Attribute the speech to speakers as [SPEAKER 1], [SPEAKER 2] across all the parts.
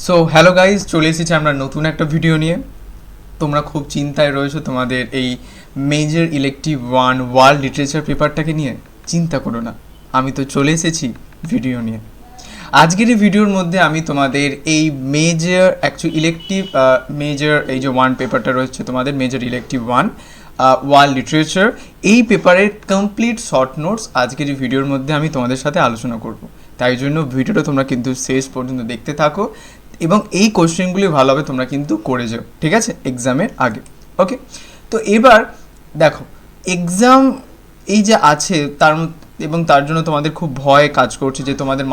[SPEAKER 1] So hello guys, চলে এসেছি আমরা নতুন একটা ভিডিও নিয়ে। তোমরা খুব চিন্তায় রয়েছো তোমাদের এই major elective one world literature পেপারটাকে নিয়ে। চিন্তা করো না, আমি তো চলে এসেছি ভিডিও নিয়ে। আজকের এই ভিডিওর মধ্যে আমি তোমাদের এই মেজর ইলেকটিভ মেজর এই যে ওয়ান পেপারটা রয়েছে তোমাদের major elective one world literature, এই পেপারের কমপ্লিট শর্ট নোটস আজকের এই ভিডিওর মধ্যে আমি তোমাদের সাথে আলোচনা করব। তাই জন্য ভিডিওটা তোমরা কিন্তু শেষ পর্যন্ত দেখতে থাকো এবং এই কোশ্চেনগুলি ভালোভাবে তোমরা কিন্তু করে যাও, ঠিক আছে, এক্সামের আগে। ওকে, তো এবার দেখো এক্সাম এই যে আছে তার জন্য তোমাদের খুব ভয় কাজ করছে, যে তোমাদের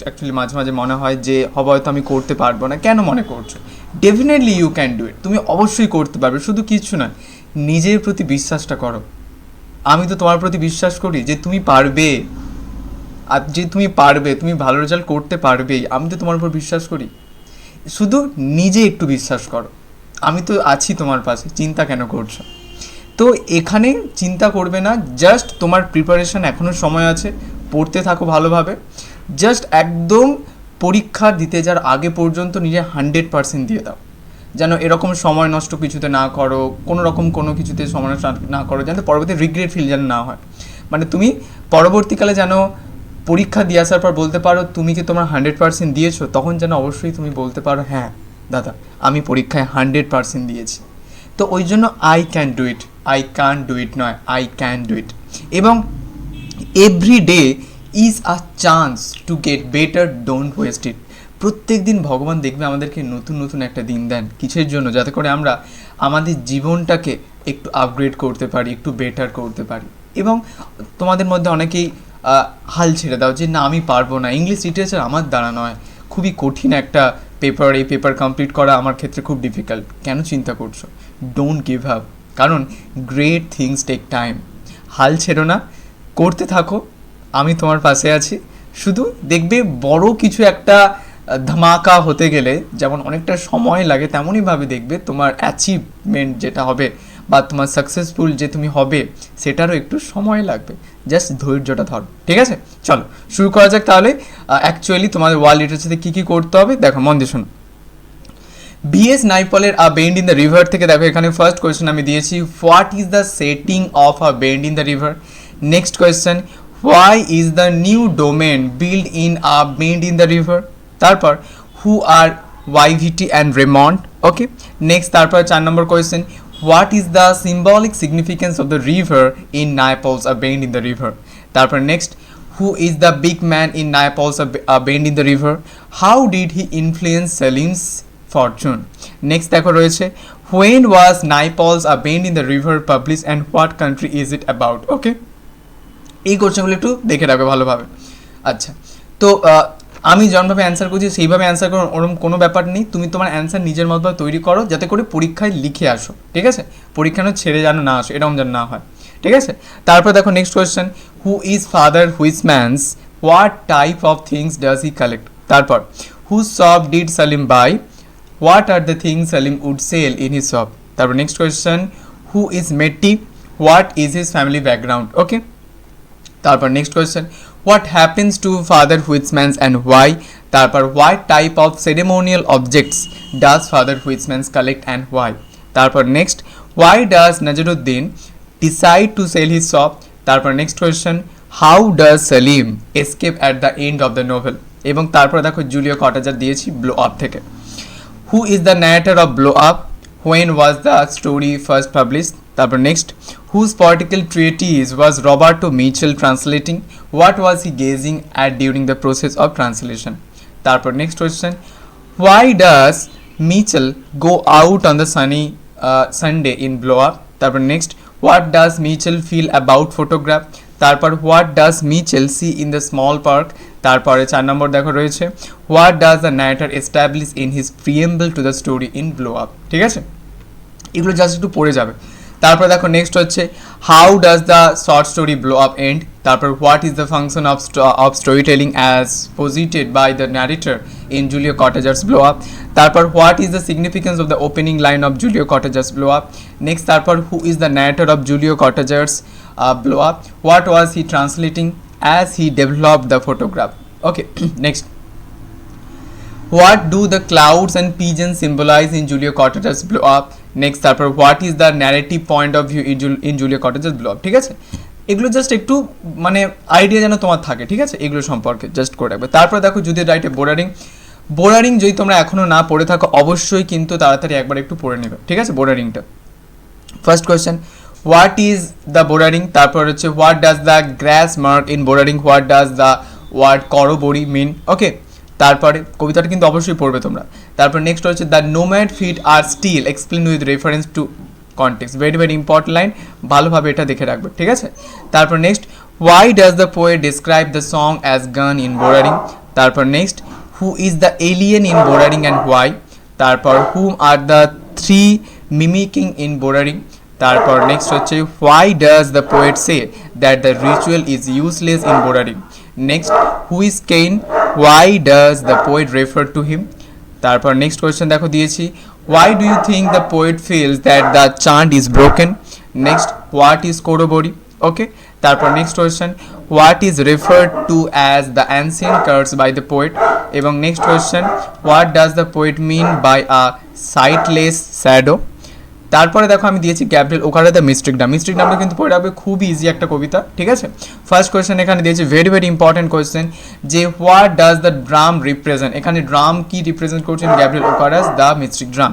[SPEAKER 1] অ্যাকচুয়ালি মাঝে মাঝে মনে হয় যে হয়তো আমি করতে পারবো না। কেন মনে করছো? Definitely you can do it, তুমি অবশ্যই করতে পারবে। শুধু কিছু না, নিজের প্রতি বিশ্বাসটা করো। আমি তো তোমার প্রতি বিশ্বাস করি যে তুমি পারবে, আর যে তুমি পারবে, তুমি ভালো রেজাল্ট করতে পারবেই, আমি তো তোমার উপর বিশ্বাস করি। শুধু নিজে একটু বিশ্বাস করো, আমি তো আছি তোমার পাশে, চিন্তা কেন করছো? তো এখানে চিন্তা করবে না, জাস্ট তোমার প্রিপারেশান এখনও সময় আছে, পড়তে থাকো ভালোভাবে। জাস্ট একদম পরীক্ষা দিতে যাওয়ার আগে পর্যন্ত নিজে 100% দিয়ে দাও, যেন এরকম সময় নষ্ট কিছুতে না করো, কোনো কিছুতে সময় নষ্ট না করো, যেন পরবর্তী রিগ্রেট ফিল যেন না হয়। মানে তুমি পরবর্তীকালে যেন পরীক্ষা দিয়ে আসার পর বলতে পারো তুমি কি তোমার 100% দিয়েছো, তখন যেন অবশ্যই তুমি বলতে পারো হ্যাঁ দাদা, আমি পরীক্ষায় 100% দিয়েছি। তো ওই জন্য I can do it, I can do it নয়, আই ক্যান ডু ইট। এবং every day is a chance to get better, don't waste it. প্রত্যেক দিন ভগবান দেখবে আমাদেরকে নতুন নতুন একটা দিন দেন, কিসের জন্য? যাতে করে আমরা আমাদের জীবনটাকে একটু আপগ্রেড করতে পারি, একটু বেটার করতে পারি। এবং তোমাদের মধ্যে অনেকেই হাল ছেড়ে দাও যে না আমি পারবো না, ইংলিশ লিটারেচার আমার দ্বারা নয়, খুবই কঠিন একটা পেপার, এই পেপার কমপ্লিট করা আমার ক্ষেত্রে খুব ডিফিকাল্ট। কেন চিন্তা করছো? ডোন্ট গিভ আপ, কারণ গ্রেট থিংস টেক টাইম। হাল ছেড়ো না, করতে থাকো, আমি তোমার পাশে আছি। শুধু দেখবে বড় কিছু একটা ধামাকা হতে গেলে যেমন অনেকটা সময় লাগে, তেমনইভাবে দেখবে তোমার অ্যাচিভমেন্ট যেটা হবে বা তোমার সাকসেসফুল যে তুমি হবে, সেটারও একটু সময় লাগবে। জাস্ট ধৈর্যটা ধরো, ঠিক আছে? চলো শুরু করা যাক তাহলে। অ্যাকচুয়ালি তোমাদের ওয়ার্ল্ড লিটারেচারে কী কী করতে হবে দেখো, মন দিয়ে শোনো। বিএস নাইপলের a bend in the river থেকে দেখো এখানে ফার্স্ট কোয়েশ্চেন আমি দিয়েছি, what is the setting of a bend in the river. Next question, why is the new domain build in a bend in the river. তারপর who are Yvette and Raymond. Okay, next তারপর 4 number question, what is the symbolic significance of the river in Naipaul's a bend in the river. তারপর next, who is the big man in Naples, a bend in the river? How did he influence Selim's fortune? Next দেখো রয়েছে, when was Naples, a bend in the river published and what country is it about? Okay, এই কোশ্চেনগুলো একটু দেখে রাখবে ভালোভাবে। আচ্ছা, তো আমি যেমনভাবে অ্যান্সার করছি সেইভাবে অ্যান্সার করো, ওরকম কোনো ব্যাপার নেই। তুমি তোমার অ্যান্সার নিজের মতোভাবে তৈরি করো, যাতে করে পরীক্ষায় লিখে আসো, ঠিক আছে? পরীক্ষা ছেড়ে যেন না আসো, এরকম যেন না হয়, ঠিক আছে? তারপর দেখো next question, who is father Huismans, what type of things does he collect. তারপর whose shop did Salim buy, what are the things Salim would sell in his shop. তারপর next question, who is Metty, what is his family background. Okay, তারপর next question, what happens to father Huismans and why. তারপর what type of ceremonial objects does father Huismans collect and why. তারপর next, why does Nazruddin decide to sell his shop. তারপর next question, how does Salim escape at the end of the novel. এবং তারপর দেখো Julio Cortazar দিয়েছি blow up থেকে। Who is the narrator of blow up, when was the story first published. তারপর next, whose political treatise was Roberto Mitchell translating, what was he gazing at during the process of translation. তারপর next question, why does Mitchell go out on the sunny Sunday in Blow Up. তারপর next, what does Mitchell feel about photograph. তারপর what does Mitchell see in the small park. তারপরে 4 নম্বর দেখো রয়েছে, what does the narrator establish in his preamble to the story in Blow Up. ঠিক আছে, এগুলো just একটু পড়ে যাবে। তারপর দেখো নেক্সট হচ্ছে, how does the short story blow up end. তারপর what is the function of story telling as posited by the narrator in Julio Cortazar's blow up. তারপর what is the significance of the opening line of Julio Cortazar's blow up. Next তারপর who is the narrator of Julio Cortazar's blow up, what was he translating as he developed the photograph. Okay, next, what do the clouds and pigeon symbolize in Julio Cortazar's blow up. Next তারপর what is the narrative point of view in Julio Cortazar's blow up. ঠিক আছে, এগুলো just একটু মানে idea যেন তোমার থাকে, ঠিক আছে, এগুলো সম্পর্কে জাস্ট করে রাখবে। তারপর দেখো যদি রাইটে বোর্ডারিং যদি তোমরা এখনও না পড়ে থাকো অবশ্যই কিন্তু তাড়াতাড়ি একবার একটু পড়ে নেবে, ঠিক আছে, বোর্ডারিংটা। First question, what is the বোর্ডারিং, তারপর হচ্ছে what does the grass mark in বোর্ডারিং, what does the word corroboree mean. Okay, তারপরে কবিতাটা কিন্তু অবশ্যই পড়বে তোমরা। তারপর নেক্সট হচ্ছে the nomad feet are still explain with reference to context, very very important line, ভালোভাবে এটা দেখে রাখবে, ঠিক আছে। তারপর next, why does the poet describe the song as gone in বোর্ডারিং। তারপর next, who is the alien in বোর্ডারিং অ্যান্ড হোয়াই। তারপর whom are the three mimicking in বোর্ডারিং। তারপর নেক্সট হচ্ছে why does the poet say that the ritual is useless in বোর্ডারিং। Next, who is Cain, why does the poet refer to him. তারপর next question দেখো দিয়েছি, why do you think the poet feels that the chant is broken. Next, what is corroboree. Okay, তারপর next question, what is referred to as the ancient curse by the poet. এবং next question, what does the poet mean by a sightless shadow. তারপরে দেখো আমি দিয়েছি Gabriel Okara the mystic drum. Mystic ড্রামটা কিন্তু পড়ে রাখবে, খুবই ইজি একটা কবিতা, ঠিক আছে। ফার্স্ট কোয়েশ্চেন এখানে দিয়েছি ভেরি ভেরি ইম্পর্টেন্ট কোয়েশ্চেন, যে what does the drum represent. এখানে ড্রাম কি রিপ্রেজেন্ট করছেন Gabriel Okara's the mystic drum.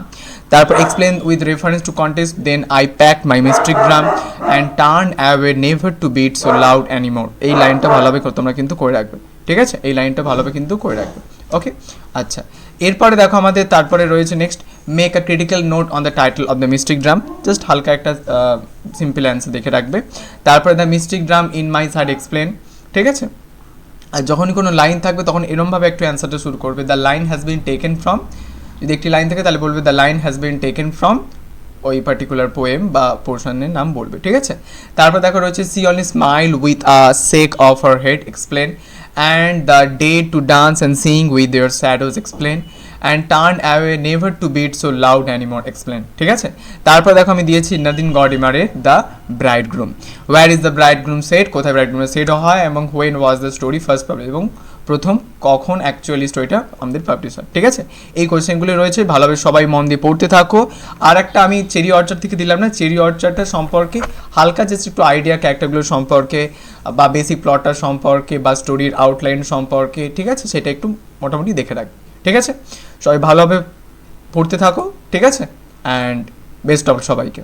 [SPEAKER 1] তারপর explain with reference to context, then I packed my mystic drum and turn away never to beat so loud anymore. এই লাইনটা ভালোভাবে তোমরা কিন্তু করে রাখবে, ঠিক আছে, এই লাইনটা ভালোভাবে কিন্তু করে রাখবে। ওকে, আচ্ছা, এরপরে দেখো আমাদের তারপরে রয়েছে next, make a critical note on the title of the mystic drum. Just হালকা একটা সিম্পল অ্যান্সার দেখে রাখবে। তারপরে the mystic drum in my side explain, ঠিক আছে। আর যখনই কোনো লাইন থাকবে তখন এরমভাবে একটু অ্যান্সারটা শুরু করবে, the line has been taken from. যদি একটি লাইন থাকে তাহলে বলবে the line has been taken from ওই পার্টিকুলার পোয়েম বা পোর্শনের নাম বলবে, ঠিক আছে। তারপর দেখো রয়েছে she only smile with a shake of her head explain, and the day to dance and sing with their shadows explain, and turn away never to beat so loud anymore explain, ঠিক আছে। তারপর দেখো আমি দিয়েছি Nadine গডিমারে the bridegroom, where is the bridegroom set, কোথায় ব্রাইড গ্রুমের সেট হয়, এবং when was the story first publish, এবং প্রথম কখন অ্যাকচুয়ালি স্টোরিটা আমাদের পাবলিশ হয়, ঠিক আছে। এই কোয়েশ্চেনগুলি রয়েছে, ভালোভাবে সবাই মন দিয়ে পড়তে থাকো। আর একটা আমি চেরি অর্চার্ড থেকে দিলাম না, চেরি অর্চার্ডটা সম্পর্কে হালকা জাস্ট একটু আইডিয়া, ক্যারেক্টারগুলো সম্পর্কে বা বেসিক প্লটটা সম্পর্কে বা স্টোরির আউটলাইন সম্পর্কে, ঠিক আছে, সেটা একটু মোটামুটি দেখে রাখবে, ঠিক আছে। সবাই ভালোভাবে পড়তে থাকো, ঠিক আছে, অ্যান্ড বেস্ট অফ সবাইকে।